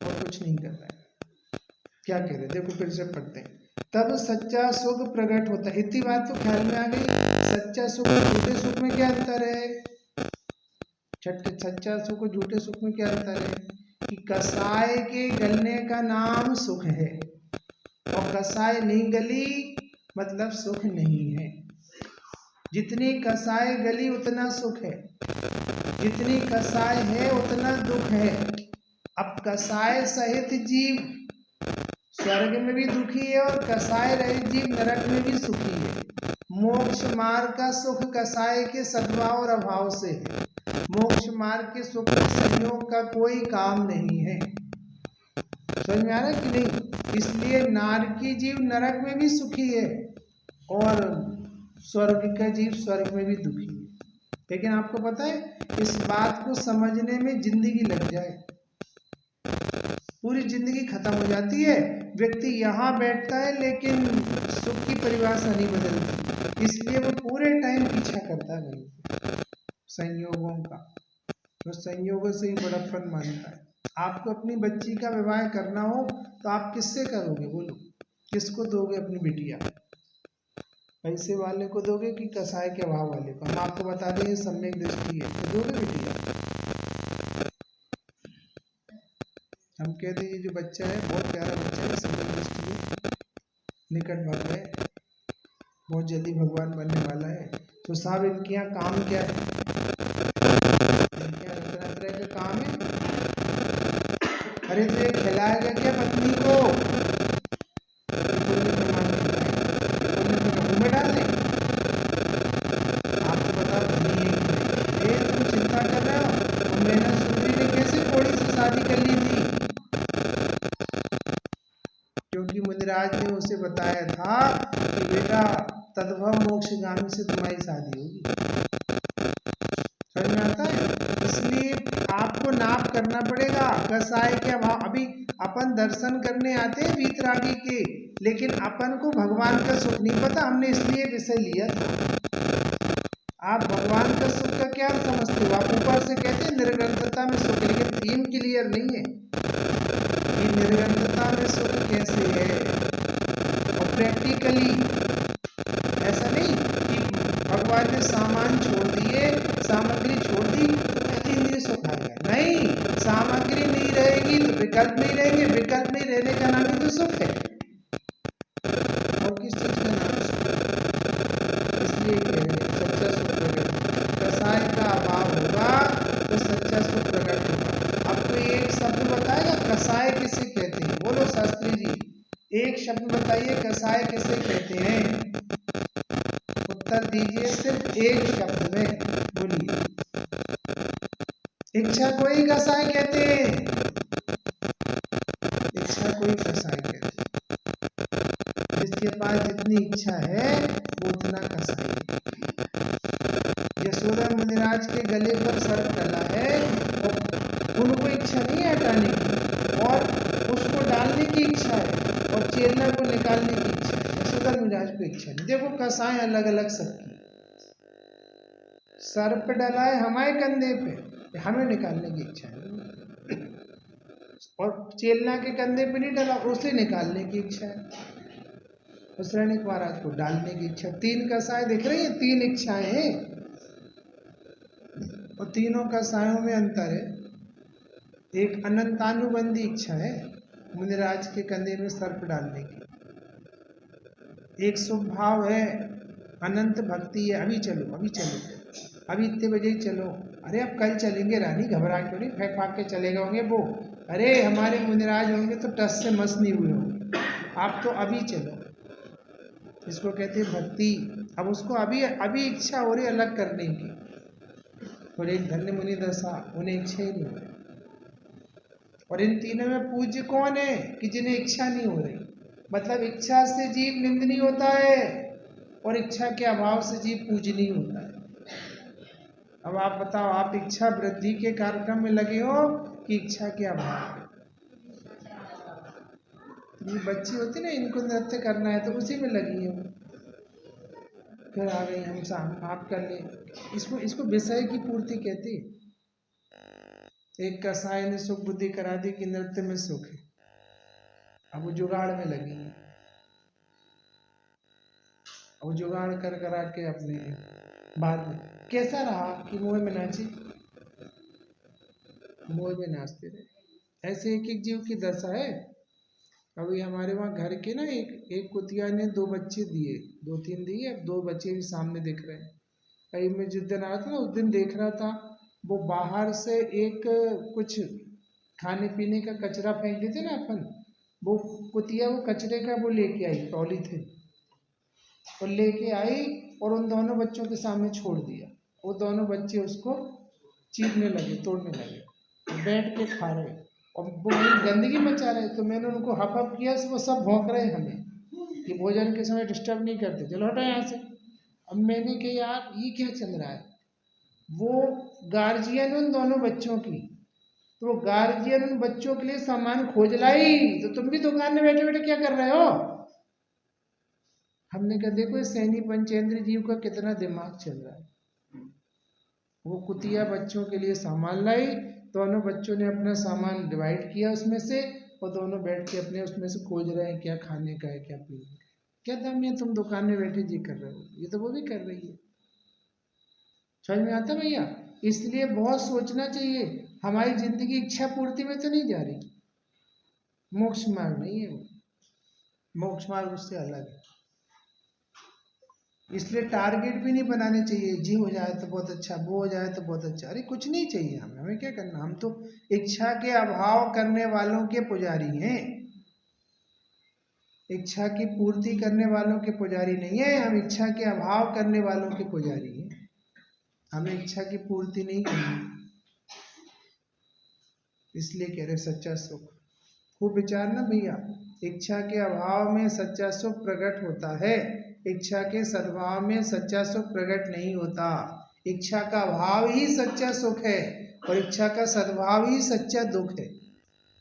और कुछ नहीं कर रहा है। क्या कह रहे, देखो फिर से पढ़ते हैं। तब सच्चा सुख प्रकट होता है। इतनी बात तो ख्याल में आ गई। सच्चा सुख और झूठे सुख में क्या अंतर है? सच्चा सुख और झूठे सुख में क्या अंतर है? कि कसाय के गलने का नाम सुख है, और कसाय नहीं गली मतलब सुख नहीं है। जितनी कसाय गली उतना सुख है, जितनी कसाय है उतना दुख है। अब कसाय सहित जीव स्वर्ग में भी दुखी है और कसाय रहित जीव नरक में भी सुखी है। मोक्ष मार्ग का सुख कसाय के सद्भाव और अभाव से है। मोक्ष मार्ग के सुख में संयोग का कोई काम नहीं है। समझ में आ रहा है कि नहीं? इसलिए नारकी जीव नरक में भी सुखी है और स्वर्ग का जीव स्वर्ग में भी दुखी है। लेकिन आपको पता है, इस बात को समझने में जिंदगी लग जाए, पूरी जिंदगी खत्म हो जाती है। व्यक्ति यहाँ बैठता है लेकिन सुख की परिभाषा नहीं बदलती, इसलिए वो पूरे टाइम पीछा करता है संयोगों का, तो संयोगों से ही बड़प्पन मानता है। आपको अपनी बच्ची का विवाह करना हो तो आप किससे करोगे? बोलो, किसको दोगे अपनी बिटिया? पैसे वाले को दोगे कि कसाय के अभाव वाले को? हम आपको बता दें ये सम्यक दृष्टि है तो दोगे बिटिया। हम कहते हैं ये जो बच्चा है बहुत प्यारा बच्चा है, सम्यक दृष्टि है, निकट भक्त है, बहुत जल्दी भगवान बनने वाला है। तो साहब इनके यहाँ काम क्या है? इनके यहाँ तरह तरह का काम है। अरे तो ये खिलाएगा क्या पत्नी को? पुण्य प्रमाण मुंह में डाल दे। आपको बता ये तुम चिंता कर रहे हो, मैना सुंदरी ने कैसे थोड़ी सी शादी कर ली थी? क्योंकि मुनिराज ने उसे बताया था कि बेटा तद्भव मोक्षगामी से तुम्हारी शादी होगी। समझ में आता है? इसलिए आपको नाप करना पड़ेगा कसाय के अभाव। अभी अपन दर्शन करने आते हैं वीतरागी के, लेकिन अपन को भगवान का सुख नहीं पता, हमने इसलिए विषय लिया था। आप भगवान का सुख का क्या समझते हो? आप ऊपर से कहते हैं निर्ग्रंथता में सुख, लेकिन थीम क्लियर नहीं है कि निर्ग्रंथता में सुख कैसे है। और प्रैक्टिकली ऐसा नहीं कि भगवान ने सामान छोड़ दिए, सामग्री छोड़ दी तो कहते इंद्रिय सुख आएगा। नहीं, सामग्री नहीं रहेगी तो विकल्प नहीं रहेंगे, विकल्प नहीं रहने का नाम ही तो सुख है। और किस चीज का नाम सुख? इसलिए कह रहे हैं सच्चा सुख प्रकट, कसाय का अभाव होगा तो सच्चा सुख प्रकट होगा। अब कोई एक शब्द बताएगा कसाय किसे कहते हैं? बोलो शास्त्री जी, एक शब्द बताइए कसाय किसे कहते हैं? उत्तर दीजिए सिर्फ एक शब्द में, बोलिए। इच्छा को ही कसाय कहते हैं, इच्छा को ही कसाय कहते हैं। जिसके पास जितनी इच्छा है वो उतना कसाई है। यशोदा मुनिराज के गले पर सर्प डला है और उनको इच्छा नहीं है हटाने की, और उसको डालने की इच्छा है और चेला को निकालने की इच्छा है। यशोदा मुनिराज को इच्छा नहीं। देखो कसाएं अलग अलग सबकी। सर्प डला है हमारे कंधे पे, हमें निकालने की इच्छा है, और चेलना के कंधे पे नहीं डला, उसे निकालने की इच्छा है, श्रेणिक महाराज को डालने की इच्छा। तीन कसाय दिख रही है, तीन इच्छाएं हैं और तीनों कसायों में अंतर है। एक अनंतानुबंधी इच्छा है मुनिराज के कंधे में सर्प डालने की, एक शुभ भाव है, अनंत भक्ति है, अभी चलो अभी चलो, अभी इतने बजे ही चलो, अरे अब कल चलेंगे रानी, घबरा क्यों नहीं, फेंक फाक के चले गए वो, अरे हमारे मुनिराज होंगे तो टस से मस नहीं हुए होंगे, आप तो अभी चलो। इसको कहते हैं भक्ति। अब उसको अभी अभी इच्छा हो रही अलग करने की, और एक धन्य मुनि दशा, उन्हें इच्छा ही नहीं हो रही। और इन तीनों में पूज्य कौन है? कि जिन्हें इच्छा नहीं हो रही। मतलब इच्छा से जीव निंदनीय होता है और इच्छा के अभाव से जीव पूजनीय होता है। अब आप बताओ, आप इच्छा वृद्धि के कार्यक्रम में लगे हो कि इच्छा के अभाव में? ये बच्ची होती ना, इनको नृत्य करना है तो उसी में लगी है, फिर आ गई हम शाम आप कर ले। इसको विषय की पूर्ति कहती है। एक कसाई ने सुख बुद्धि करा दी कि नृत्य में सुख है, अब वो जुगाड़ में लगी है, अब जुगाड़ कर करा के अपने बाद में कैसा रहा कि मोह में नाची, मोह में नाचते रहे। ऐसे एक एक जीव की दशा है। अभी हमारे वहाँ घर के ना एक कुतिया ने 2 बच्चे दिए, 2-3 दिए, अब 2 बच्चे भी सामने दिख रहे हैं। कहीं मैं जिस दिन आया था ना उस दिन देख रहा था, वो बाहर से एक कुछ खाने पीने का कचरा फेंक देते ना अपन, वो कुतिया वो कचरे का वो लेके आई पॉलीथिन, और लेके आई और उन दोनों बच्चों के सामने छोड़ दिया। वो दोनों बच्चे उसको चीरने लगे, तोड़ने लगे, बैठ के खा रहे और वो गंदगी मचा रहे। तो मैंने उनको हप किया, वो सब भौंक रहे हमें कि भोजन के समय डिस्टर्ब नहीं करते, चलो हटो यहाँ से। अब मैंने कहा यार ये क्या चल रहा है। वो गार्जियन उन दोनों बच्चों की, तो वो गार्जियन उन बच्चों के लिए सामान खोज लाई, तो तुम भी दुकान में बैठे बैठे क्या कर रहे हो। हमने कहा देखो इस सैनी पंचेंद्र जीव का कितना दिमाग चल रहा है। वो कुतिया बच्चों के लिए सामान लाई, दोनों बच्चों ने अपना सामान डिवाइड किया उसमें से, और दोनों बैठ के अपने उसमें से खोज रहे हैं क्या खाने का है क्या पीने का। क्या दम है तुम दुकान में बैठे जी कर रहे हो, ये तो वो भी कर रही है। समझ में आता भैया। इसलिए बहुत सोचना चाहिए, हमारी जिंदगी इच्छा पूर्ति में तो नहीं जा रही, मोक्ष मार्ग नहीं है वो, मोक्ष मार्ग उससे अलग है। इसलिए टारगेट भी नहीं बनाने चाहिए, जी हो जाए तो बहुत अच्छा, वो हो जाए तो बहुत अच्छा। अरे कुछ नहीं चाहिए हमें, हमें क्या करना, हम तो इच्छा के अभाव करने वालों के पुजारी हैं, इच्छा की पूर्ति करने वालों के पुजारी नहीं है। हम इच्छा के अभाव करने वालों के पुजारी हैं, हमें इच्छा की पूर्ति नहीं करनी। इसलिए कह रहे सच्चा सुख, खूब विचारना भैया। इच्छा के अभाव में सच्चा सुख प्रकट होता है, इच्छा के सद्भाव में सच्चा सुख प्रकट नहीं होता। इच्छा का भाव ही सच्चा सुख है और इच्छा का सद्भाव ही सच्चा दुख है।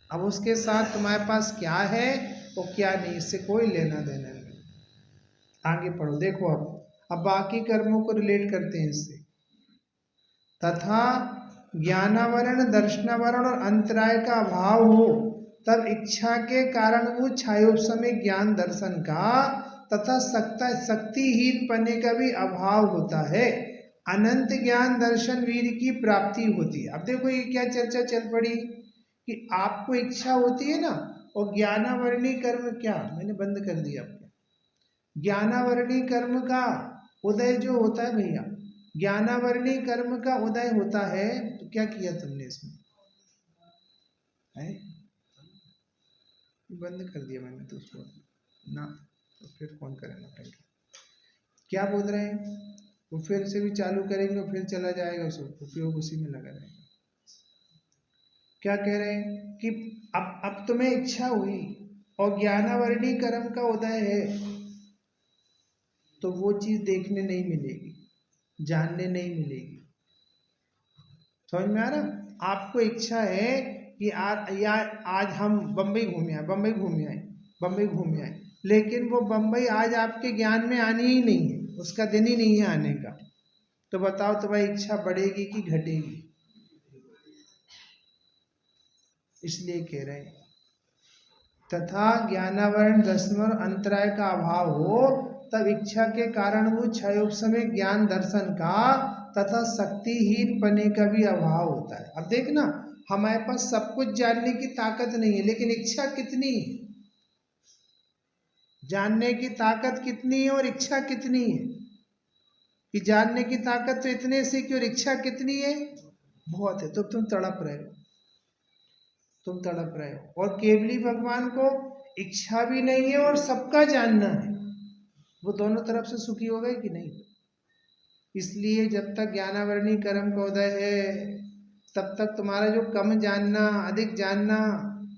अब उसके साथ तुम्हारे पास क्या है और क्या नहीं, इससे कोई लेना देना नहीं। आगे पढ़ो, देखो अब बाकी कर्मों को रिलेट करते हैं इससे। तथा ज्ञानावरण, दर्शनावरण और अंतराय का अभाव हो तब इच्छा के कारण वो छायोपशमे ज्ञान दर्शन का तथा शक्तिहीन पने का भी अभाव होता है। अनंत ज्ञान दर्शन वीर की प्राप्ति होती है। अब देखो ये क्या चर्चा चल पड़ी कि आपको इच्छा होती है ना, और ज्ञानावरणी कर्म, क्या मैंने बंद कर दिया आपको, ज्ञानावरणी कर्म का उदय जो होता है भैया, ज्ञानावरणी कर्म का उदय होता है। तो क्या किया तुमने इसमें है? बंद कर दिया मैंने तो उसको ना, तो फिर कौन करेगा पहले, क्या बोल रहे हैं वो, फिर से भी चालू करेंगे फिर चला जाएगा, सब उपयोग उसी में लगा रहेगा। क्या कह रहे हैं कि अब तुम्हें इच्छा हुई और ज्ञानावरणी कर्म का उदय है, तो वो चीज देखने नहीं मिलेगी, जानने नहीं मिलेगी। समझ में आ रहा। आपको इच्छा है कि आज हम बम्बई घूमे आए, बम्बई घूमे आए, बम्बई घूमे आए, लेकिन वो बम्बई आज आपके ज्ञान में आनी ही नहीं है, उसका दिन ही नहीं है आने का। तो बताओ तुम्हारी इच्छा बढ़ेगी कि घटेगी? इसलिए कह रहे हैं तथा ज्ञानावरण दर्शन अंतराय का अभाव हो तब इच्छा के कारण वो क्षयोपशमे ज्ञान दर्शन का तथा शक्तिहीन पने का भी अभाव होता है। अब देखना, हमारे पास सब कुछ जानने की ताकत नहीं है, लेकिन इच्छा कितनी है, जानने की ताकत कितनी है और इच्छा कितनी है। कि जानने की ताकत तो इतने से की, और इच्छा कितनी है, बहुत है। तो तुम तड़प रहे हो, तुम तड़प रहे हो। और केवली भगवान को इच्छा भी नहीं है और सबका जानना है, वो दोनों तरफ से सुखी हो गए कि नहीं। इसलिए जब तक ज्ञानावरणी कर्म का उदय है तब तक तुम्हारा जो कम जानना अधिक जानना,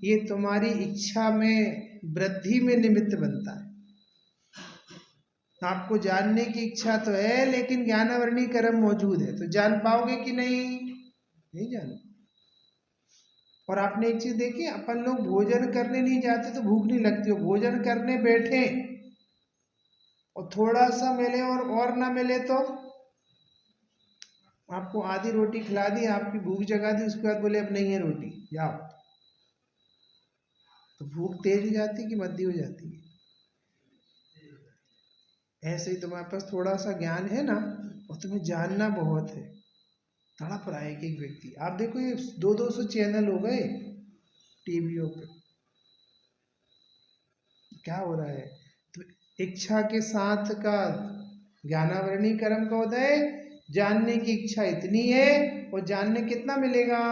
ये तुम्हारी इच्छा में वृद्धि में निमित्त बनता है। आपको जानने की इच्छा तो है, लेकिन ज्ञानावरणी कर्म मौजूद है, तो जान पाओगे कि नहीं जान। और आपने एक चीज देखी, अपन लोग भोजन करने नहीं जाते तो भूख नहीं लगती, हो भोजन करने बैठे और थोड़ा सा मिले और ना मिले तो आपको आधी रोटी खिला दी, आपकी भूख जगा दी, उसके बाद बोले अब नहीं है रोटी, जाओ, तो भूख तेज हो जाती है कि मद्दी हो जाती है? ऐसे ही तुम्हारे पास थोड़ा सा ज्ञान है ना, और तुम्हें जानना बहुत है, तड़प रहा है एक व्यक्ति। आप देखो ये 200-200 चैनल हो गए टीवियों पे, क्या हो रहा है? तो इच्छा के साथ का ज्ञानावरणी कर्म का उदय, जानने की इच्छा इतनी है, और जानने कितना मिलेगा,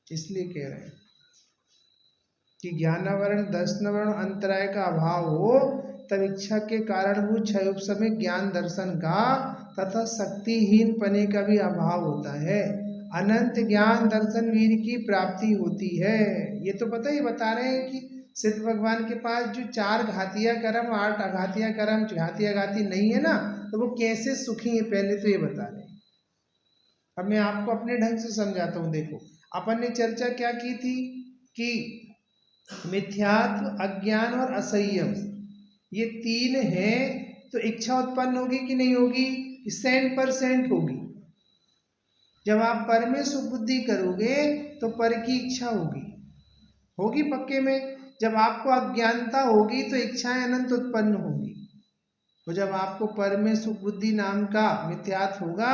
इसलिए कह रहे हैं कि ज्ञानावरण दर्शनावरण अंतराय का अभाव हो, तब इच्छा के कारणभूत क्षयोपशमे ज्ञान दर्शन का तथा शक्तिहीन पने का भी अभाव होता है। अनंत ज्ञान दर्शन वीर की प्राप्ति होती है। ये तो पता ही बता रहे हैं कि सिद्ध भगवान के पास जो 4 घातिया कर्म, 8 अघातिया कर्म, घातिया घाती नहीं है ना, तो वो कैसे सुखी है, पहले तो ये बता रहे हैं। अब मैं आपको अपने ढंग से समझाता हूँ। देखो, अपन ने चर्चा क्या की थी कि मिथ्यात्व, अज्ञान और असंयम, ये 3 हैं, तो इच्छा उत्पन्न होगी कि नहीं होगी? 100% होगी। जब आप पर में सुबुद्धि करोगे तो पर की इच्छा होगी, होगी पक्के में। जब आपको अज्ञानता होगी तो इच्छाएं अनंत उत्पन्न होंगी, तो जब आपको पर में सुबुद्धि नाम का मिथ्यात्व होगा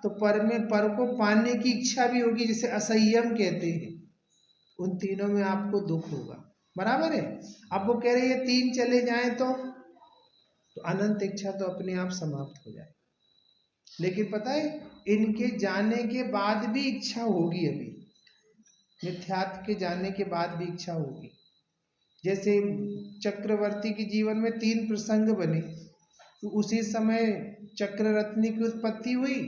तो पर में पर को पाने की इच्छा भी होगी, जिसे असंयम कहते हैं। उन तीनों में आपको दुख होगा, बराबर है। अब वो कह रहे हैं 3 चले जाएं तो अनंत इच्छा तो अपने आप समाप्त हो जाए। लेकिन पता है, इनके जाने के बाद भी इच्छा होगी, अभी मिथ्यात्व के जाने के बाद भी इच्छा होगी। जैसे चक्रवर्ती के जीवन में 3 प्रसंग बने, तो उसी समय चक्ररत्नी की उत्पत्ति हुई,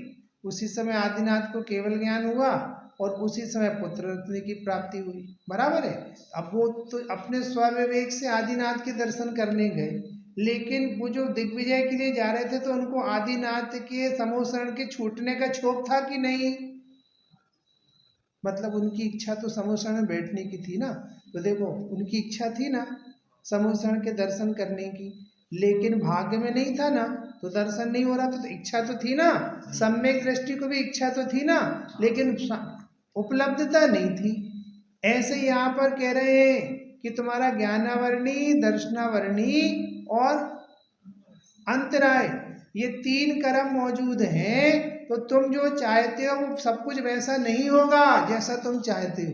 उसी समय आदिनाथ को केवल ज्ञान हुआ, और उसी समय पुत्र रत्न की प्राप्ति हुई, बराबर है। अब वो तो अपने स्वविवेक से आदिनाथ के दर्शन करने गए, लेकिन वो जो दिग्विजय के लिए जा रहे थे तो उनको आदिनाथ के समूह के छूटने का क्षोभ था कि नहीं? मतलब उनकी इच्छा तो समूह में बैठने की थी ना, तो देखो उनकी इच्छा थी ना समूह के दर्शन करने की, लेकिन भाग्य में नहीं था ना, तो दर्शन नहीं हो रहा था, तो इच्छा तो थी ना, सम्यक दृष्टि को भी इच्छा तो थी ना, लेकिन उपलब्धता नहीं थी। ऐसे यहाँ पर कह रहे हैं कि तुम्हारा ज्ञानावरणी, दर्शनावरणी और अंतराय, ये 3 कर्म मौजूद हैं, तो तुम जो चाहते हो वो सब कुछ वैसा नहीं होगा जैसा तुम चाहते हो।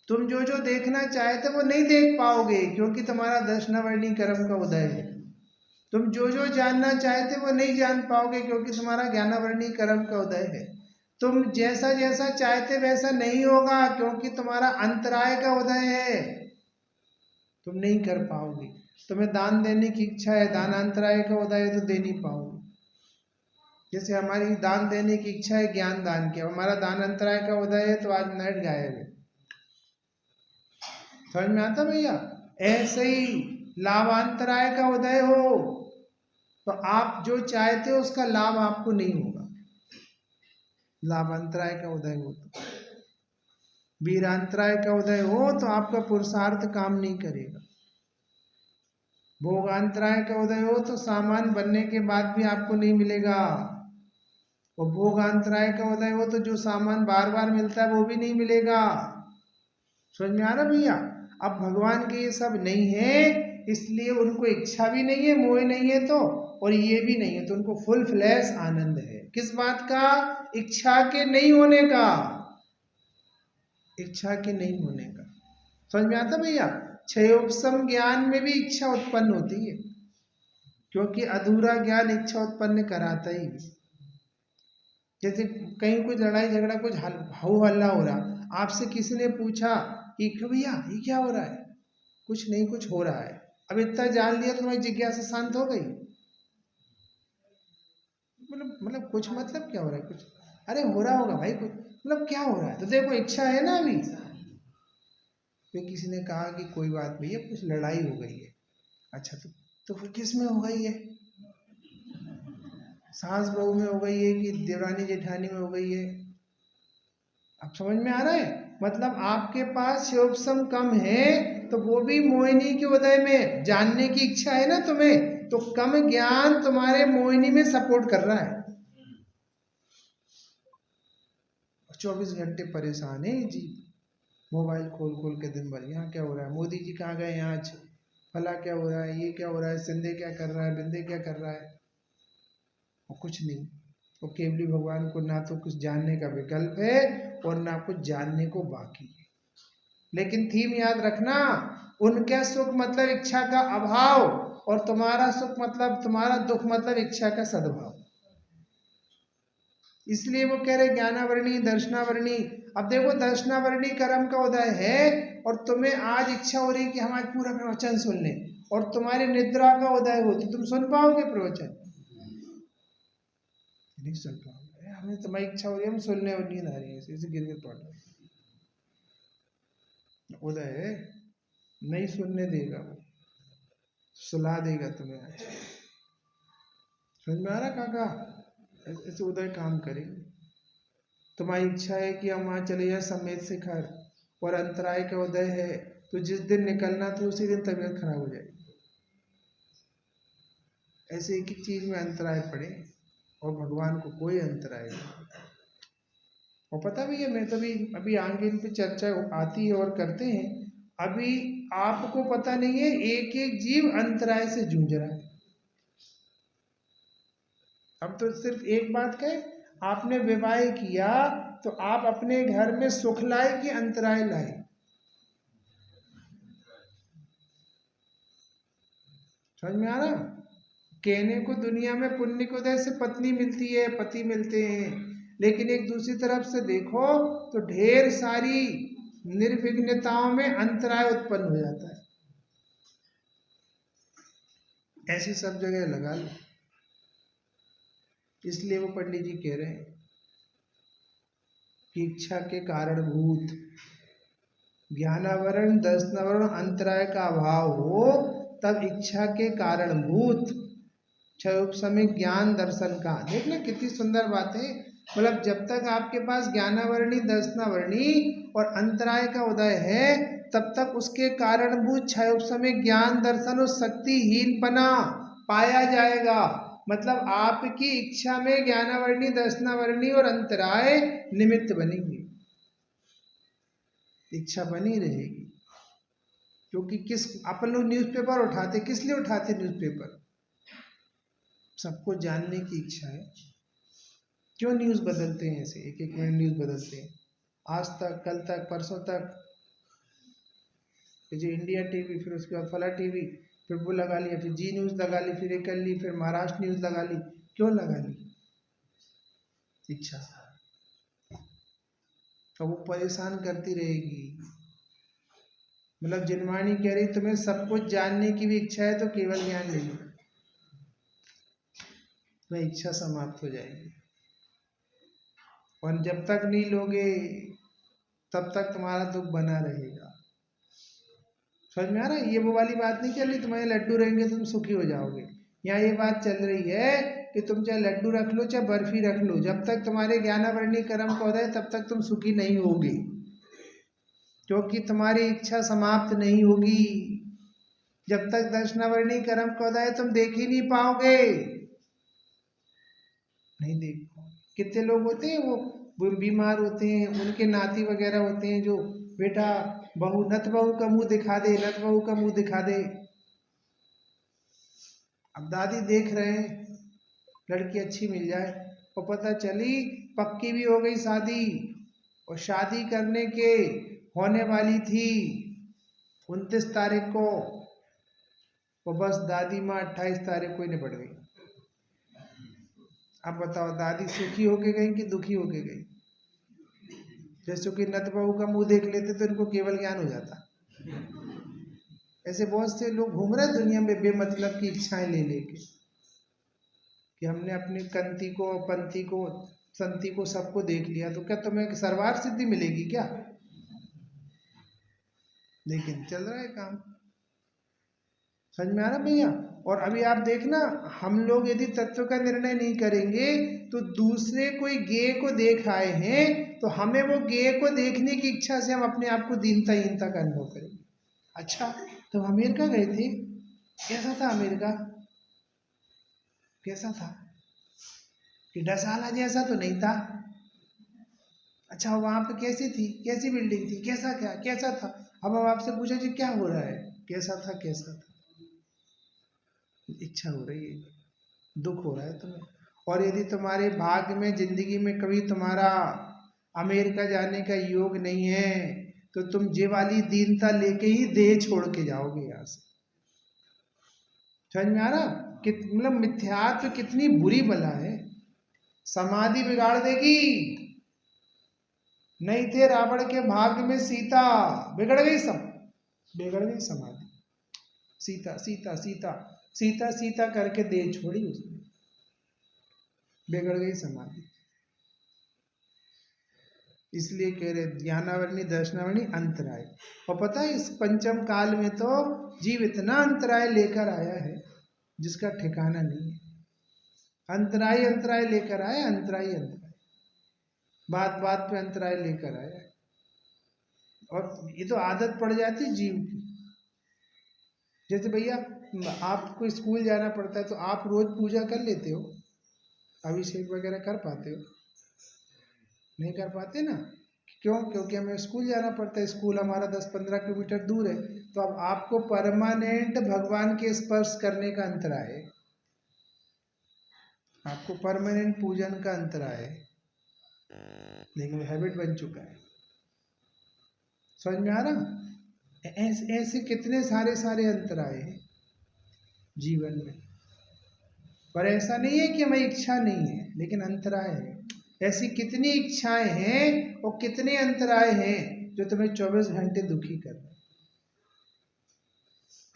तुम जो जो देखना चाहते वो नहीं देख पाओगे, क्योंकि तुम्हारा दर्शनावरणी कर्म का उदय है। तुम जो जो जानना चाहते वो नहीं जान पाओगे, क्योंकि तुम्हारा ज्ञानावरणी कर्म का उदय है। तुम जैसा जैसा चाहते वैसा नहीं होगा, क्योंकि तुम्हारा अंतराय का उदय है, तुम नहीं कर पाओगे। तुम्हें दान देने की इच्छा है, दानांतराय का उदय है, तो दे नहीं पाओगे। जैसे हमारी दान देने की इच्छा है ज्ञान दान की, हमारा दानांतराय का उदय है, तो आज नेट गायब है। समझ में आता भैया? ऐसे ही लाभांतराय का उदय हो तो आप जो चाहते हो उसका लाभ आपको नहीं होगा, लाभांतराय का उदय हो तो। वीरांतराय का उदय हो तो आपका पुरुषार्थ काम नहीं करेगा। भोगांतराय का उदय हो तो सामान बनने के बाद भी आपको नहीं मिलेगा, और भोगांतराय का उदय हो तो जो सामान बार बार मिलता है वो भी नहीं मिलेगा। समझ में आ रहा भैया? अब भगवान के ये सब नहीं है, इसलिए उनको इच्छा भी नहीं है, मोह नहीं है, तो और ये भी नहीं है, तो उनको फुल फ्लैश आनंद है। किस बात का? इच्छा के नहीं होने का, इच्छा के नहीं होने का। समझ में आता भैया? क्षयोपशम ज्ञान में भी इच्छा उत्पन्न होती है, क्योंकि अधूरा ज्ञान इच्छा उत्पन्न कराता ही। जैसे कहीं कुछ लड़ाई झगड़ा, कुछ हो हल्ला हो रहा, आपसे किसी ने पूछा कि भैया ये क्या हो रहा है? कुछ नहीं, कुछ हो रहा है। अब इतना जान लिया तो तुम्हारी जिज्ञासा शांत हो गई। मतलब कुछ मतलब क्या हो रहा है? कुछ, अरे हो रहा होगा भाई कुछ, मतलब क्या हो रहा है? तो देखो इच्छा है ना अभी। फिर किसी ने कहा कि कोई बात नहीं है, कुछ लड़ाई हो गई है। अच्छा तो फिर किस में हो गई है? सास बहू में हो गई है कि देवरानी जेठानी में हो गई है? अब समझ में आ रहा है? मतलब आपके पास क्षयोपशम कम है तो वो भी मोहिनी के उदय में जानने की इच्छा है ना तुम्हें, तो कम ज्ञान तुम्हारे मोहिनी में सपोर्ट कर रहा है। 24 घंटे परेशान है जी, मोबाइल खोल खोल के दिन भर, यहाँ क्या हो रहा है, मोदी जी कहाँ गए आज, फला क्या हो रहा है, ये क्या हो रहा है, सिंधे क्या कर रहा है, बिंदे क्या कर रहा है, और कुछ नहीं। तो केवली भगवान को ना तो कुछ जानने का विकल्प है और ना कुछ जानने को बाकी है। लेकिन थीम याद रखना, उनका सुख मतलब इच्छा का अभाव और तुम्हारा सुख मतलब, तुम्हारा दुख मतलब इच्छा का सद्भाव। इसलिए वो कह रहे ज्ञानावरणी दर्शनावरणी। अब देखो दर्शनावरणी कर्म का उदय है और तुम्हें आज इच्छा हो रही कि हम आज पूरा प्रवचन सुन लें, और तुम्हारी निद्रा का उदय हो तो तुम सुन पाओगे प्रवचन? नहीं सुन पाओगे। हमें तुम्हारी इच्छा हो रही है, हम सुनने और नींद आ रही है, इसे गिर गिर पड़ रहे, उदय नहीं सुनने देगा, वो सुला देगा तुम्हें। आज समझ में आ रहा काका? ऐसे उदय काम करेंगे। तुम्हारी इच्छा है कि हम वहाँ चले जाए समेत शिखर, और अंतराय का उदय है, तो जिस दिन निकलना था उसी दिन तबीयत खराब हो जाएगी। ऐसे एक एक चीज में अंतराय पड़े और भगवान को कोई अंतराय नहीं। और पता भी है, मैं तो अभी आगे इन पे चर्चा आती है और करते हैं, अभी आपको पता नहीं है एक एक जीव अंतराय से जूझ रहा है। अब तो सिर्फ एक बात कहे, आपने विवाह किया तो आप अपने घर में सुख लाए कि अंतराय लाए? समझ में आ रहा? कहने को दुनिया में पुण्य के उदय से पत्नी मिलती है, पति मिलते हैं, लेकिन एक दूसरी तरफ से देखो तो ढेर सारी निर्विघ्नताओं में अंतराय उत्पन्न हो जाता है। ऐसी सब जगह लगा लो। इसलिए वो पंडित जी कह रहे हैं कि इच्छा के कारणभूत ज्ञानावरण दर्शनावरण अंतराय का अभाव हो, तब इच्छा के कारणभूत क्षयोपशमी ज्ञान दर्शन का। देखना कितनी सुंदर बात है। मतलब जब तक आपके पास ज्ञानावरणी दर्शनावरणी और अंतराय का उदय है, तब तक उसके कारणभूत क्षयोपशमी ज्ञान दर्शन और शक्तिहीनपना पाया जाएगा। मतलब आपकी इच्छा में ज्ञानावरणी दर्शनावरणी और अंतराय निमित्त बनेंगे, इच्छा बनी रहेगी। क्योंकि अपन लोग न्यूज़पेपर उठाते, किस लिए उठाते न्यूज़पेपर? सबको जानने की इच्छा है। क्यों न्यूज़ बदलते हैं ऐसे, एक एक मिनट न्यूज़ बदलते हैं, आज तक, कल तक, परसों तक, फिर इंडिया टीवी, फिर उसके बाद फला टीवी, फिर वो लगा लिया, फिर जी न्यूज़ लगा ली, फिर एक कर ली, फिर महाराष्ट्र न्यूज़ लगा ली। क्यों लगा ली? इच्छा। तो वो परेशान करती रहेगी। मतलब जिनवाणी कह रही तुम्हें सब कुछ जानने की भी इच्छा है तो केवल ज्ञान ले लो, वह इच्छा समाप्त हो जाएगी। और जब तक नहीं लोगे तब तक तुम्हारा दुख बना रहेगा। समझ में आ रहा है? ये वो वाली बात नहीं चल रही तुम्हारे लड्डू रहेंगे तुम सुखी हो जाओगे। यहाँ ये बात चल रही है कि तुम चाहे लड्डू रख लो चाहे बर्फी रख लो, जब तक तुम्हारे ज्ञानावरणी कर्म का उदय तब तक तुम सुखी नहीं होगे, क्योंकि तुम्हारी इच्छा समाप्त नहीं होगी। जब तक दर्शनावरणी कर्म का उदय तुम देख ही नहीं पाओगे, नहीं देख पाओगे। कितने लोग होते हैं वो बीमार होते हैं, उनके नाती वगैरह होते हैं जो बेटा बहू, नत बहू का मुंह दिखा दे, नत बहू का मुंह दिखा दे। अब दादी देख रहे हैं लड़की अच्छी मिल जाए, और पता चली पक्की भी हो गई शादी, और शादी करने के होने वाली थी 29 तारीख को, वो बस दादी माँ 28 तारीख को ही निपट गई। अब बताओ दादी सुखी होके गई कि दुखी होके गई? जैसे कि नत बहू का मुंह देख लेते तो इनको केवल ज्ञान हो जाता। ऐसे बहुत से लोग घूम रहे दुनिया में बेमतलब की इच्छाएं ले लेके, कि हमने अपनी कंती को, पंथी को, संती को, सबको देख लिया तो क्या तुम्हें सर्वार्थ सिद्धि मिलेगी क्या? लेकिन चल रहा है काम। समझ में आ रहा भैया? और अभी आप देखना, हम लोग यदि तत्व का निर्णय नहीं करेंगे तो दूसरे कोई गेय को देख आए हैं तो हमें वो गेय को देखने की इच्छा से हम अपने आप को दीनता हीनता का अनुभव करेंगे। अच्छा तो अमेरिका गए थे, कैसा था अमेरिका? कैसा था कि डसाला जैसा तो नहीं था। अच्छा वहाँ पे कैसी थी, कैसी बिल्डिंग थी, कैसा था। अब हम आपसे पूछे जी क्या हो रहा है, कैसा था। इच्छा हो रही है, दुख हो रहा है तुम्हें। और यदि तुम्हारे भाग्य में जिंदगी में कभी तुम्हारा अमेरिका जाने का योग नहीं है तो तुम ये वाली दीनता लेके ही देह छोड़ के जाओगे यहाँ से। समझ में आ रहा मतलब मिथ्यात्व कितनी बुरी बला है, समाधि बिगाड़ देगी। नहीं थे रावण के भाग्य में सीता, बिगड़ गई समाधि। सीता सीता सीता सीता सीता करके देह छोड़ी उसने, बिगड़ गई समाधि। इसलिए कह रहे ज्ञानावरणी दर्शनावरणी अंतराय। और पता है इस पंचम काल में तो जीव इतना अंतराय लेकर आया है जिसका ठिकाना नहीं है। अंतराय अंतराय लेकर आए, अंतराय बात बात पे अंतराय लेकर आया है। और ये तो आदत पड़ जाती है जीव की। जैसे भैया आपको स्कूल जाना पड़ता है तो आप रोज पूजा कर लेते हो, अभिषेक वगैरह कर पाते हो? नहीं कर पाते ना। क्यों? क्योंकि हमें स्कूल जाना पड़ता है, स्कूल हमारा 10-15 किलोमीटर दूर है। तो अब आपको परमानेंट भगवान के स्पर्श करने का अंतराय है, आपको परमानेंट पूजन का अंतराय है, लेकिन हैबिट बन चुका है। समझ में आ रहा? ऐसे कितने सारे अंतराय हैं जीवन में। पर ऐसा नहीं है कि हमें इच्छा नहीं है, लेकिन अंतराय है। ऐसी कितनी इच्छाएं हैं और कितने अंतराय हैं जो तुम्हें 24 घंटे दुखी कर रहे हैं।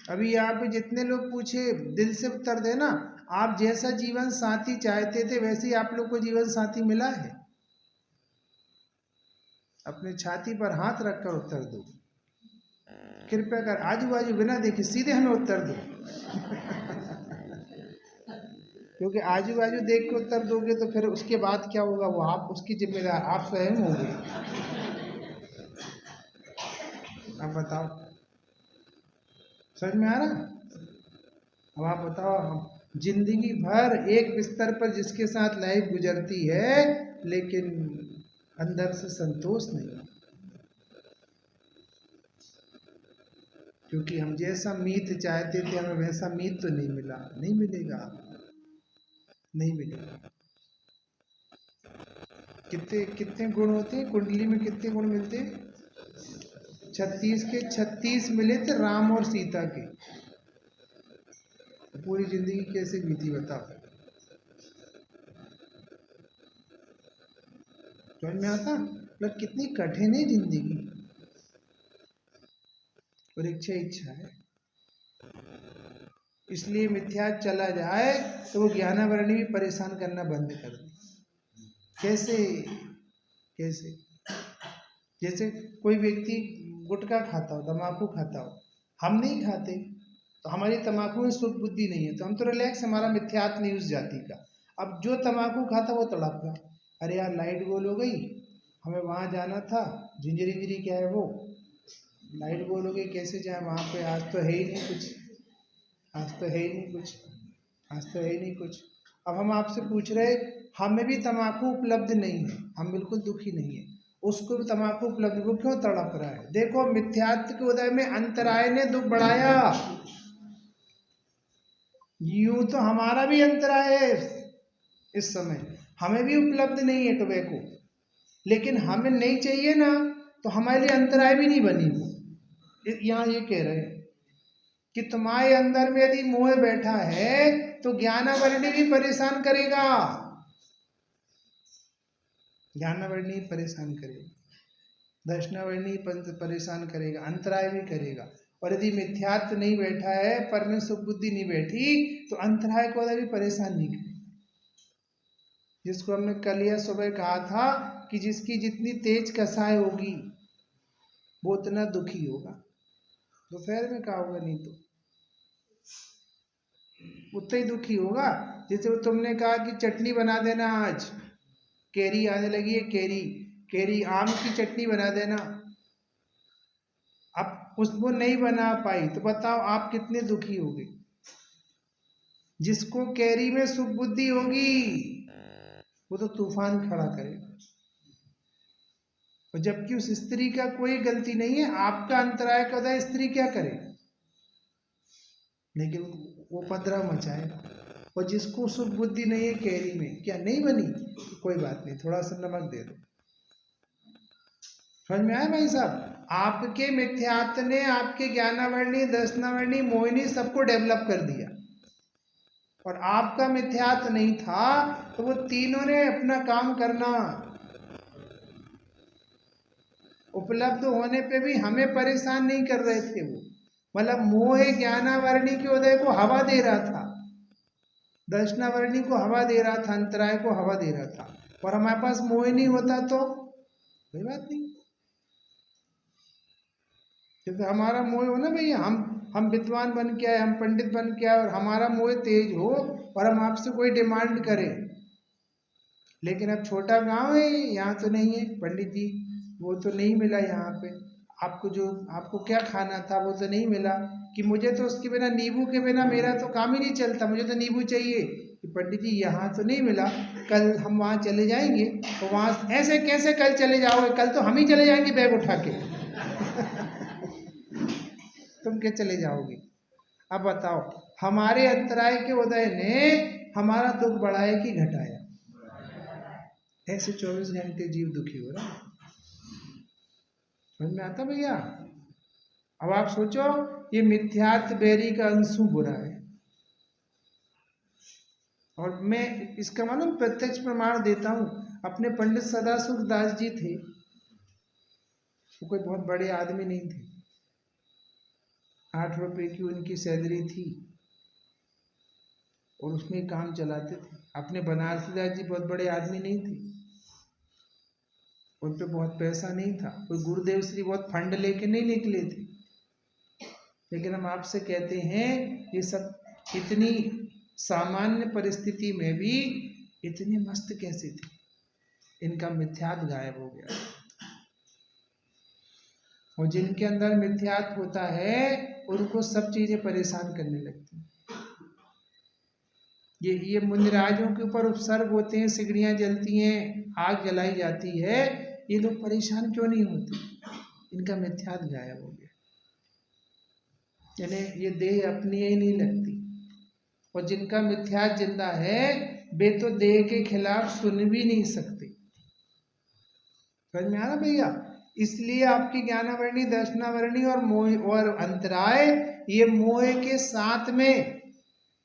अभी यहाँ पे जितने लोग पूछे दिल से उत्तर देना, आप जैसा जीवन साथी चाहते थे वैसे ही आप लोग को जीवन साथी मिला है। अपने छाती पर हाथ रखकर उत्तर दो, कृपया कर आजू बाजू बिना देखे सीधे हमें उत्तर दो। क्योंकि आजू बाजू देख के उत्तर दोगे तो फिर उसके बाद क्या होगा वो आप उसकी जिम्मेदार आप स्वयं होंगे। अब बताओ, समझ में आ रहा? अब आप बताओ, जिंदगी भर एक बिस्तर पर जिसके साथ लाइफ गुजरती है लेकिन अंदर से संतोष नहीं, क्योंकि हम जैसा मीत चाहते थे हमें वैसा मीत तो नहीं मिला, नहीं मिलेगा, नहीं मिलेगा। कितने कितने गुण होते हैं कुंडली में, कितने गुण मिलते हैं? 36 के 36 मिले थे राम और सीता के। पूरी जिंदगी कैसे बीती बताओ? समझ में आता? मतलब कितनी कठिन है जिंदगी। और इच्छा है, इसलिए मिथ्या चला जाए तो वो ज्ञानावरणी भी परेशान करना बंद कर दे। कैसे? जैसे कोई व्यक्ति गुटखा खाता हो, तम्बाकू खाता हो, हम नहीं खाते तो हमारी तम्बाकू में शुद्ध बुद्धि नहीं है तो हम तो रिलैक्स, हमारा मिथ्यात्व नहीं उस जाति का। अब जो तम्बाकू खाता वो तड़प रहा, अरे यार लाइट गोल हो गई, हमें वहाँ जाना था, झिंझरी क्या है वो, लाइट गोल हो गई, कैसे जाए वहाँ पे, आज तो है ही नहीं कुछ। अब हम आपसे पूछ रहे, हमें भी तम्बाकू उपलब्ध नहीं है, हम बिल्कुल दुखी नहीं है, उसको भी तम्बाकू उपलब्ध, वो क्यों तड़प रहा है? देखो मिथ्यात्व के उदय में अंतराय ने दुख बढ़ाया। यूं तो हमारा भी अंतराय है इस समय, हमें भी उपलब्ध नहीं है टोबैको, लेकिन हमें नहीं चाहिए ना तो हमारे लिए अंतराय भी नहीं बनी। वो यहाँ ये कह रहे हैं कि तुम्हारे अंदर में यदि मोह बैठा है तो ज्ञानावरणी भी परेशान करेगा, ज्ञानावरणी परेशान करेगा, दर्शनावरणी परेशान करेगा, अंतराय भी करेगा। और यदि मिथ्यात्व नहीं बैठा है, पर में सुख बुद्धि नहीं बैठी तो अंतराय को भी परेशान नहीं करेगा। जिसको हमने कल या सुबह कहा था कि जिसकी जितनी तेज कसाई होगी वो उतना दुखी होगा। दोपहर में कहा होगा, नहीं तो उतना ही दुखी होगा। जैसे वो तुमने कहा कि चटनी बना देना, आज कैरी आने लगी है, कैरी आम की चटनी बना देना, अब उसको नहीं बना पाई तो बताओ आप कितने दुखी होगे। जिसको कैरी में सुख बुद्धि होगी वो तो तूफान खड़ा करेगा, और जबकि उस स्त्री का कोई गलती नहीं है, आपका अंतराय का उदय स्त्री क्या करे, लेकिन वो उपद्रव मचाएगा। और जिसको सुख बुद्धि नहीं है कैरी में, क्या नहीं बनी, कोई बात नहीं, थोड़ा सा नमक दे दो। समझ में आया भाई साहब? आपके मिथ्यात्व ने आपके ज्ञानावरणी, दर्शनावरणी, मोहिनी सबको डेवलप कर दिया, और आपका मिथ्यात्व नहीं था तो वो तीनों ने अपना काम करना, उपलब्ध होने पे भी हमें परेशान नहीं कर रहे थे। वो मतलब मोह ज्ञानावरणी के उदय को हवा दे रहा था, दर्शनावरणी को हवा दे रहा था, अंतराय को हवा दे रहा था, और हमारे पास मोह नहीं होता तो कोई बात नहीं। क्योंकि हमारा मोह हो ना भैया, हम विद्वान बन के आए, हम पंडित बन के आए, और हमारा मोह तेज हो और हम आपसे कोई डिमांड करें, लेकिन अब छोटा गांव है, यहाँ तो नहीं है पंडित जी, वो तो नहीं मिला यहाँ पे, आपको क्या खाना था वो तो नहीं मिला, कि मुझे तो उसके बिना, नींबू के बिना मेरा तो काम ही नहीं चलता, मुझे तो नींबू चाहिए, कि पंडित जी यहाँ तो नहीं मिला, कल हम वहाँ चले जाएंगे। तो वहाँ ऐसे कैसे कल चले जाओगे, कल तो हम ही चले जाएंगे बैग उठा के तुम क्या चले जाओगे? अब बताओ, हमारे अंतराय के उदय ने हमारा दुख बढ़ाया कि घटाया? ऐसे 24 घंटे जीव दुखी हो रहा है। समझ में आता भैया? अब आप सोचो, ये मिथ्यात्व बैरी का अंशु बुरा है, और मैं इसका मालूम प्रत्यक्ष प्रमाण देता हूं। अपने पंडित सदासुख दास जी थे, वो कोई बहुत बड़े आदमी नहीं थे, 8 रुपए की उनकी सैलरी थी, और उसमें काम चलाते थे। अपने बनारसी दास जी बहुत बड़े आदमी नहीं थे, उन पे बहुत पैसा नहीं था, कोई गुरुदेव श्री बहुत फंड लेके नहीं निकले थे, लेकिन हम आपसे कहते हैं ये सब इतनी सामान्य परिस्थिति में भी इतने मस्त कैसे थे? इनका मिथ्यात्व गायब हो गया, और जिनके अंदर मिथ्यात्व होता है उनको सब चीजें परेशान करने लगती हैं। ये मुनिराजों के ऊपर उपसर्ग होते हैं, सिगड़ियाँ जलती हैं, आग जलाई जाती है, ये लोग परेशान क्यों नहीं होते? इनका मिथ्यात्व गायब हो गया, यानी ये देह अपनी ही नहीं लगती। और जिनका मिथ्यात्व जिंदा है वे तो देह के खिलाफ सुन भी नहीं सकते। समझ में आ रहा भैया? इसलिए आपकी ज्ञानावरणी, दर्शनावरणी और मोह और अंतराय, ये मोह के साथ में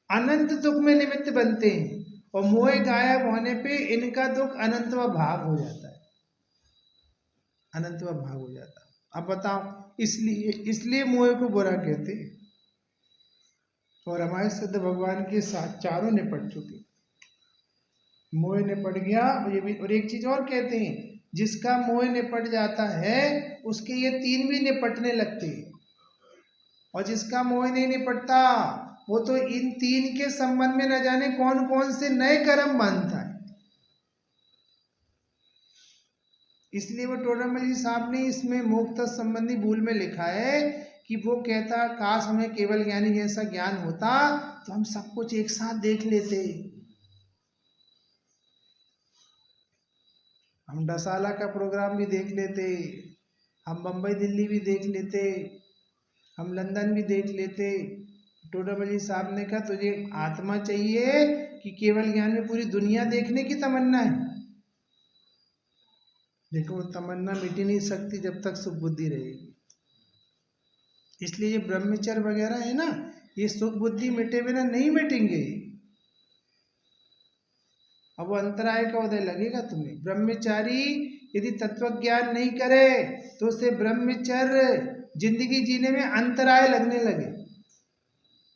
अनंत दुख में निमित्त बनते हैं, और मोह गायब होने पे इनका दुख अनंतवा भाग हो जाता है, अनंतवा भाग हो जाता है। अब बताओ, इसलिए मोह को बुरा कहते हैं, और हमारे सिद्ध भगवान के साथ चारों निपट चुके, मोह निपट गया। और ये भी, और एक चीज और कहते हैं, जिसका मोह निपट जाता है उसके ये 3 भी निपटने लगते हैं, और जिसका मोह नहीं निपटता वो तो इन 3 के संबंध में न जाने कौन कौन से नए कर्म बांधता है। इसलिए वो टोडरमल जी साहब ने इसमें मोक्ष संबंधी भूल में लिखा है कि वो कहता, काश हमें केवल ज्ञानी जैसा ज्ञान होता तो हम सब कुछ एक साथ देख लेते, हम डसाला का प्रोग्राम भी देख लेते, हम बम्बई दिल्ली भी देख लेते, हम लंदन भी देख लेते। टोडरमल जी साहब ने कहा, तुझे आत्मा चाहिए कि केवल ज्ञान में पूरी दुनिया देखने की तमन्ना है? देखो, वो तमन्ना मिटी नहीं सकती जब तक सुख बुद्धि रहेगी। इसलिए ये ब्रह्मचर्य वगैरह है ना, ये सुख बुद्धि मिटे बिना नहीं मिटेंगे। अब वो अंतराय का उदय लगेगा तुम्हें। ब्रह्मचारी यदि तत्व ज्ञान नहीं करे तो उसे ब्रह्मचर्य जिंदगी जीने में अंतराय लगने लगे।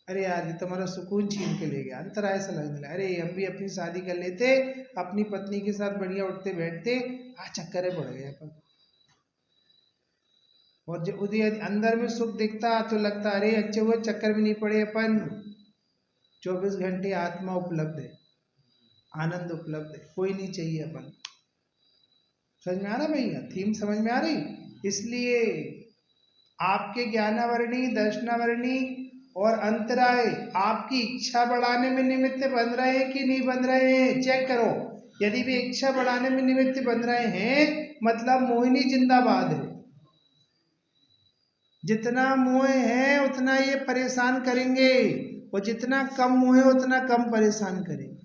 अरे यार, ये तुम्हारा सुकून छीन के ले गया, अंतराय से लगने लगा। अरे हम भी अपनी शादी कर लेते, अपनी पत्नी के साथ बढ़िया उठते बैठते, चक्कर पड़ गए अपन। और जब उधर अंदर में सुख दिखता तो लगता, अरे अच्छे हुए चक्कर भी नहीं पड़े अपन, 24 घंटे आत्मा उपलब्ध है, आनंद उपलब्ध है, कोई नहीं चाहिए अपन। समझ में आ रहा भैया? थीम समझ में आ रही? इसलिए आपके ज्ञानावरणी, दर्शनावरणी और अंतराय आपकी इच्छा बढ़ाने में निमित्त बन रहे हैं कि नहीं बन रहे हैं, चेक करो। यदि वे इच्छा बढ़ाने में निमित्त बन रहे हैं मतलब मोहिनी जिंदाबाद है। जितना मोह है उतना ये परेशान करेंगे, और जितना कम मोह है उतना कम परेशान करेंगे।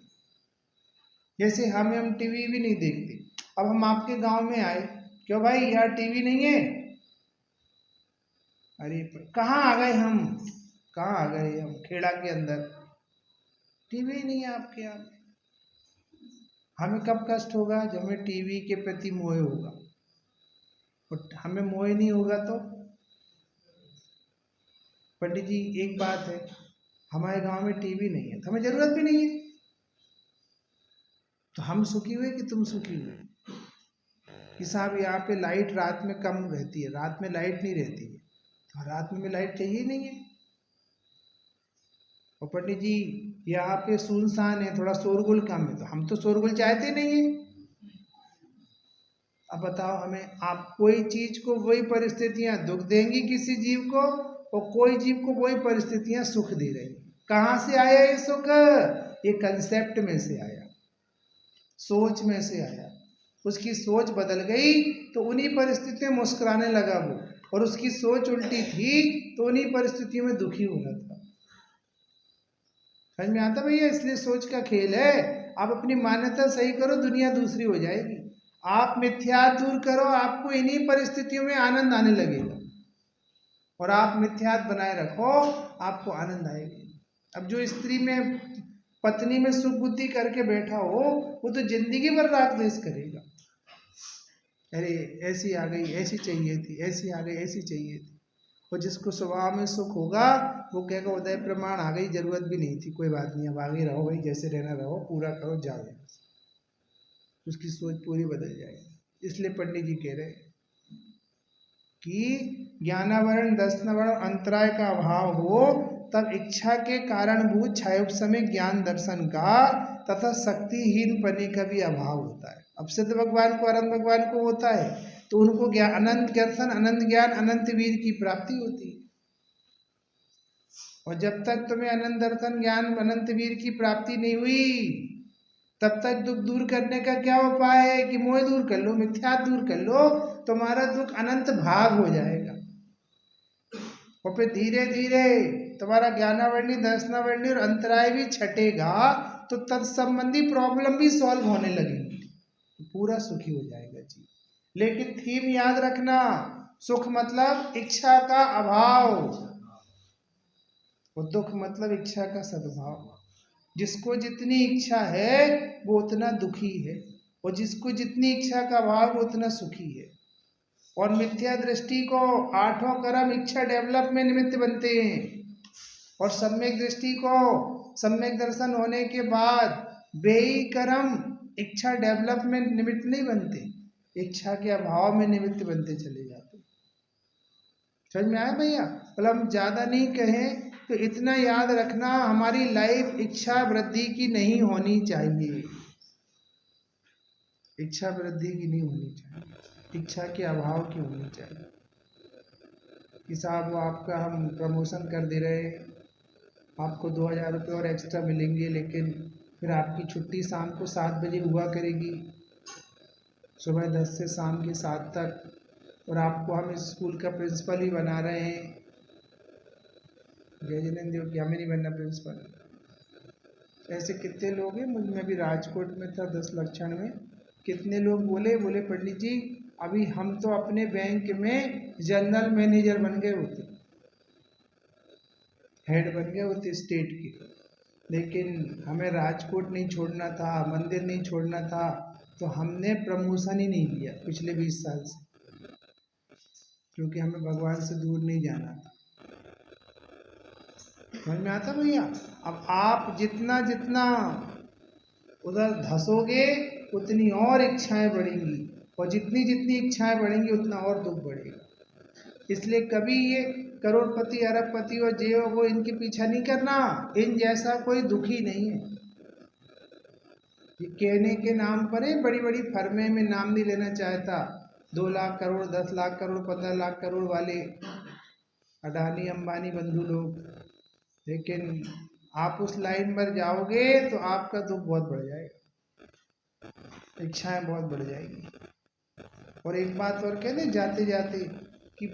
जैसे हम टीवी भी नहीं देखते, अब हम आपके गांव में आए, क्यों भाई यार टीवी नहीं है? अरे कहाँ आ गए हम, कहाँ आ गए हम, खेड़ा के अंदर टीवी नहीं है आपके यहाँ। हमें कब कष्ट होगा? जब हमें टीवी के प्रति मोह होगा, और हमें मोह नहीं होगा तो। पंडित जी एक बात है, हमारे गांव में टीवी नहीं है तो हमें जरूरत भी नहीं है, तो हम सुखी हुए कि तुम सुखी हुए? कि साहब यहाँ पे लाइट रात में कम रहती है, रात में लाइट नहीं रहती है, तो रात में लाइट चाहिए नहीं है। और पंडित जी यहाँ पे सुनसान है, थोड़ा शोरगुल कम है, तो हम तो शोरगुल चाहते नहीं है। अब बताओ हमें, आप कोई चीज को वही परिस्थितियां दुख देंगी किसी जीव को, और कोई जीव को वही परिस्थितियां सुख दे रही। कहाँ से आया ये सुख? ये कंसेप्ट में से आया, सोच में से आया। उसकी सोच बदल गई तो उन्हीं परिस्थितियों में मुस्कुराने लगा वो, और उसकी सोच उल्टी थी तो उन्हीं परिस्थितियों में दुखी हो रहा था। समझ में आता भैया? इसलिए सोच का खेल है। आप अपनी मान्यता सही करो, दुनिया दूसरी हो जाएगी। आप मिथ्यात दूर करो, आपको इन्हीं परिस्थितियों में आनंद आने लगेगा, और आप मिथ्यात बनाए रखो, आपको आनंद आएगा। अब जो स्त्री में पत्नी में सुख बुद्धि करके बैठा हो, वो तो जिंदगी भर राग द्वेष करेगा। अरे ऐसी आ गई, ऐसी चाहिए थी, ऐसी आ गई, ऐसी चाहिए थी। और जिसको स्वभाव में सुख होगा वो कहेगा उदय प्रमाण आ गई, जरूरत भी नहीं थी, कोई बात नहीं, अब आगे रहो भाई, जैसे रहना रहो, पूरा करो, जाओ। उसकी सोच पूरी बदल जाएगी। इसलिए पंडित जी कह रहे कि ज्ञानावरण दर्शनावरण अंतराय का अभाव हो तब इच्छा के कारणभूत छायोपशमे ज्ञान दर्शन का तथा शक्तिहीन पने का भी अभाव होता है। अब सिद्ध भगवान को, अनंत भगवान को होता है, तो उनको ज्ञान, अनंत दर्शन, अनंत ज्ञान, अनंत वीर की प्राप्ति होती है। और जब तक तुम्हें अनंत दर्शन, ज्ञान, अनंत वीर की प्राप्ति नहीं हुई, तब तक दुख दूर करने का क्या उपाय है? कि मोह दूर कर लो, मिथ्यात दूर कर लो, तुम्हारा दुख अनंत भाग हो जाएगा। और फिर धीरे धीरे तुम्हारा ज्ञानावरणी, दर्शनावरणी और अंतराय भी छटेगा, तो तत्संबंधी प्रॉब्लम भी सॉल्व होने लगेगी, तो पूरा सुखी हो जाएगा जी। लेकिन थीम याद रखना, सुख मतलब इच्छा का अभाव, और दुख मतलब इच्छा का सद्भाव। जिसको जितनी इच्छा है वो उतना दुखी है, और जिसको जितनी इच्छा का अभाव वो उतना सुखी है। और मिथ्या दृष्टि को आठों कर्म इच्छा डेवलप में निमित्त बनते हैं, और सम्यक दृष्टि को सम्यक दर्शन होने के बाद बेई कर्म इच्छा डेवलप में निमित्त नहीं बनते, इच्छा के अभाव में निमित्त बनते चले जाते। समझ में आया भैया? मतलब हम ज्यादा नहीं कहें तो इतना याद रखना, हमारी लाइफ इच्छा वृद्धि की नहीं होनी चाहिए, इच्छा वृद्धि की नहीं होनी चाहिए, इच्छा के अभाव की होनी चाहिए। कि साहब वो आपका हम प्रमोशन कर दे रहे हैं, आपको 2000 रुपये और एक्स्ट्रा मिलेंगे, लेकिन फिर आपकी छुट्टी शाम को 7 बजे हुआ करेगी, सुबह 10 से शाम के 7 तक, और आपको हम स्कूल का प्रिंसिपल ही बना रहे हैं। जय जिनेंद्र देव की, हमें नहीं बनना प्रिंसिपल। ऐसे कितने लोग हैं, मैं भी राजकोट में था 10 लक्षण में, कितने लोग बोले पंडित जी अभी हम तो अपने बैंक में जनरल मैनेजर बन गए होते, हेड बन गए होते स्टेट के, लेकिन हमें राजकोट नहीं छोड़ना था, मंदिर नहीं छोड़ना था, तो हमने प्रमोशन ही नहीं लिया पिछले 20 साल से, क्योंकि हमें भगवान से दूर नहीं जाना था। समझ में आता भैया? अब आप जितना जितना उधर धसोगे उतनी और इच्छाएं बढ़ेंगी, और जितनी जितनी इच्छाएं बढ़ेंगी उतना और दुख बढ़ेगा। इसलिए कभी ये करोड़पति, अरबपति और जे वो इनके पीछा नहीं करना, इन जैसा कोई दुखी नहीं है। ये कहने के नाम पर है, बड़ी बड़ी फर्में में नाम नहीं लेना चाहता, 2 लाख करोड़, 10 लाख करोड़, 15 लाख करोड़ वाले अडानी अंबानी बंधु लोग, लेकिन आप उस लाइन पर जाओगे तो आपका दुख बहुत बढ़ जाएगा, इच्छाएं बहुत बढ़ जाएगी। और एक बात और कहते जाते जाते कि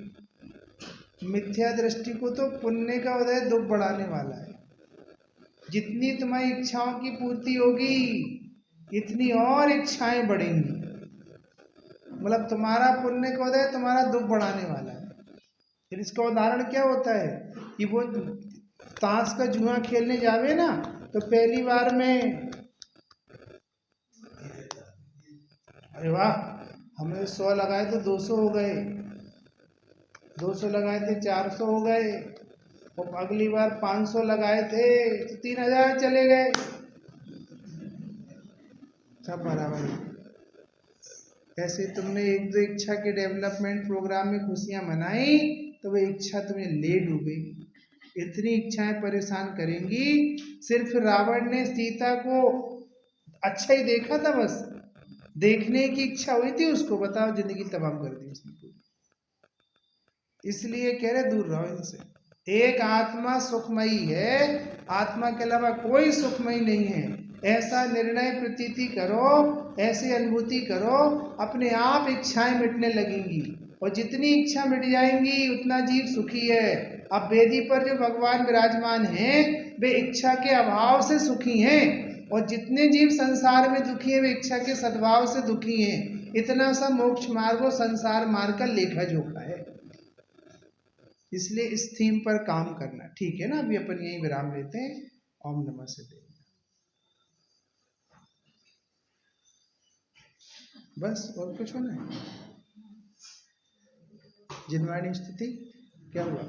मिथ्या दृष्टि को तो पुण्य का उदय दुख बढ़ाने वाला है। जितनी तुम्हारी इच्छाओं की पूर्ति होगी इतनी और इच्छाएं बढ़ेंगी। मतलब तुम्हारा पुण्य का उदय तुम्हारा दुख बढ़ाने वाला है। फिर इसका उदाहरण क्या होता है कि वो ताश का जुआ खेलने जावे ना, तो पहली बार में अरे वाह हमने 100 लगाए तो 200 हो गए, 200 लगाए थे 400 हो गए, और अगली बार 500 लगाए थे तो 3000 चले गए, सब बराबर। ऐसे तुमने एक दो इच्छा के डेवलपमेंट प्रोग्राम में खुशियां मनाई तो वो इच्छा तुम्हें ले डूबेगी। इतनी इच्छाएं परेशान करेंगी। सिर्फ रावण ने सीता को अच्छा ही देखा था, बस देखने की इच्छा हुई थी उसको, बताओ जिंदगी तबाह कर दी उसने पूरी। इसलिए कह रहे दूर रहो इनसे। एक आत्मा सुखमयी है, आत्मा के अलावा कोई सुखमयी नहीं है। ऐसा निर्णय प्रतीति करो, ऐसी अनुभूति करो, अपने आप इच्छाएं मिटने लगेंगी। और जितनी इच्छा मिट जाएंगी उतना जीव सुखी है। अब वेदी पर जो भगवान विराजमान हैं वे इच्छा के अभाव से सुखी हैं, और जितने जीव संसार में दुखी हैं वे इच्छा के सद्भाव से दुखी हैं। इतना सा मोक्ष मार्ग और संसार मार्ग का लेखा जोखा है। इसलिए इस थीम पर काम करना ठीक है ना। अभी अपन यही विराम लेते हैं। ओम नमः शिवाय। बस और कुछ होना है। जिनवाणी स्थिति क्या हुआ?